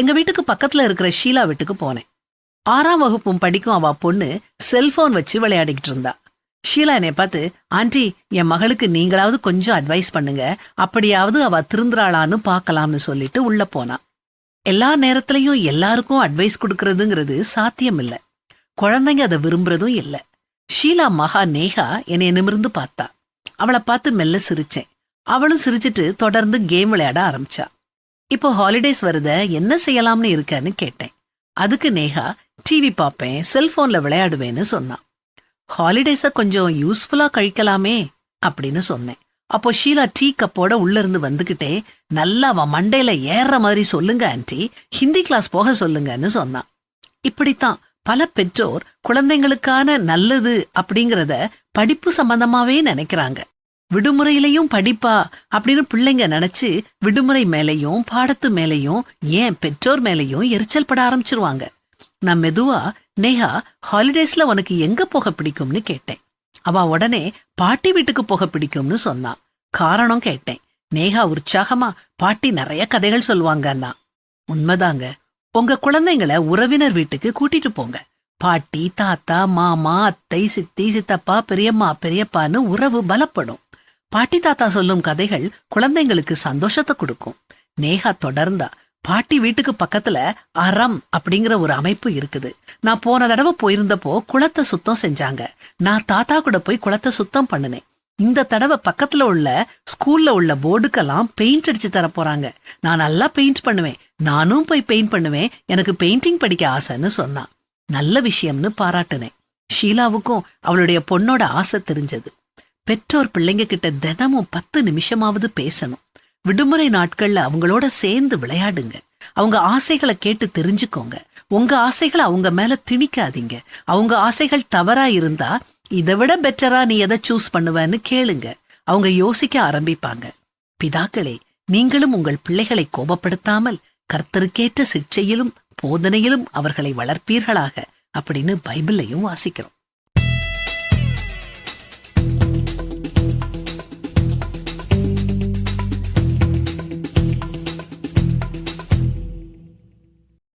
எங்க வீட்டுக்கு பக்கத்துல இருக்கிற ஷீலா வீட்டுக்கு போனேன். 6ஆம் வகுப்பும் படிக்கும் அவ பொண்ணு செல்போன் வச்சு விளையாடிக்கிட்டு இருந்தா. ஷீலா என்னை பார்த்து, ஆண்டி, என் மகளுக்கு நீங்களாவது கொஞ்சம் அட்வைஸ் பண்ணுங்க, அப்படியாவது அவ திருந்துறாளான்னு பாக்கலாம்னு சொல்லிட்டு உள்ள போனா. எல்லா நேரத்திலையும் எல்லாருக்கும் அட்வைஸ் கொடுக்கறதுங்கிறது சாத்தியம் இல்ல. குழந்தைங்க அதை விரும்புறதும் இல்ல. ஷீலா மகா நேஹா என்னை நிமிர்ந்து பார்த்தா. அவளை பார்த்து மெல்ல சிரிச்சேன். அவளும் சிரிச்சிட்டு தொடர்ந்து கேம் விளையாட ஆரம்பிச்சா. இப்போ ஹாலிடேஸ் வருத, என்ன செய்யலாம்னு இருக்கன்னு கேட்டேன். அதுக்கு நேஹா, டிவி பாப்பேன், செல்போன்ல விளையாடுவேன்னு சொன்னான். ஹாலிடேஸ கொஞ்சம் யூஸ்ஃபுல்லா கழிக்கலாமே அப்படின்னு சொன்னேன். அப்போ ஷீலா டீ கப்போட உள்ள இருந்து வந்துகிட்டே, நல்லா அவ மண்டையில ஏற மாதிரி சொல்லுங்க ஆன்டி, ஹிந்தி கிளாஸ் போக சொல்லுங்கன்னு சொன்னான். இப்படித்தான் பல பெற்றோர் குழந்தைங்களுக்கான நல்லது அப்படிங்கறத படிப்பு சம்பந்தமாவே நினைக்கிறாங்க. விடுமுறையிலையும் படிப்பா அப்படின்னு பிள்ளைங்க நினைச்சு விடுமுறை மேலையும் பாடத்து மேலையும் ஏன் பெற்றோர் மேலையும் எரிச்சல் பட ஆரம்பிச்சிருவாங்க. நான் மெதுவா, நேஹா, ஹாலிடேஸ்ல உனக்கு எங்க போக பிடிக்கும்னு கேட்டேன். அவ உடனே பாட்டி வீட்டுக்கு போக பிடிக்கும்னு சொன்னா. காரணம் கேட்டேன். நேஹா உற்சாகமா, பாட்டி நிறைய கதைகள் சொல்லுவாங்கன்னா. உண்மைதாங்க, உங்க குழந்தைங்களை உறவினர் வீட்டுக்கு கூட்டிட்டு போங்க. பாட்டி, தாத்தா, மாமா, அத்தை, சித்தி, சித்தப்பா, பெரியம்மா, பெரியப்பான்னு உறவு பலப்படும். பாட்டி தாத்தா சொல்லும் கதைகள் குழந்தைங்களுக்கு சந்தோஷத்தை கொடுக்கும். நேஹா தொடர்ந்தா, பாட்டி வீட்டுக்கு பக்கத்துல அறம் அப்படிங்கிற ஒரு அமைப்பு இருக்குது. நான் போன தடவை போயிருந்தப்போ குளத்தை சுத்தம் செஞ்சாங்க. நான் தாத்தா கூட போய் குளத்தை சுத்தம் பண்ணினேன். இந்த தடவை பக்கத்துல உள்ள ஸ்கூல்ல உள்ள போர்டுக்கெல்லாம் பெயிண்ட் அடிச்சு தர போறாங்க. நான் நல்லா பெயிண்ட் பண்ணுவேன், நானும் போய் பெயிண்ட் பண்ணுவேன், எனக்கு பெயிண்டிங் படிக்க ஆசைன்னு சொன்னான். நல்ல விஷயம்னு பாராட்டுனேன். ஷீலாவுக்கும் அவளுடைய பொண்ணோட ஆசை தெரிஞ்சது. பெற்றோர் பிள்ளைங்க கிட்ட தினமும் 10 நிமிஷமாவது பேசணும். விடுமுறை நாட்கள்ல அவங்களோட சேர்ந்து விளையாடுங்க. அவங்க ஆசைகளை கேட்டு தெரிஞ்சுக்கோங்க. உங்க ஆசைகளை அவங்க மேல திணிக்காதீங்க. அவங்க ஆசைகள் தவறா இருந்தா, இதை விட பெட்டரா நீ எதை சூஸ் பண்ணுவேன்னு கேளுங்க. அவங்க யோசிக்க ஆரம்பிப்பாங்க. பிதாக்களே, நீங்களும் உங்கள் பிள்ளைகளை கோபப்படுத்தாமல் கர்த்தருக்கேற்ற சிக்ஷையிலும் போதனையிலும் அவர்களை வளர்ப்பீர்களாக அப்படின்னு பைபிளையும் வாசிக்கிறோம்.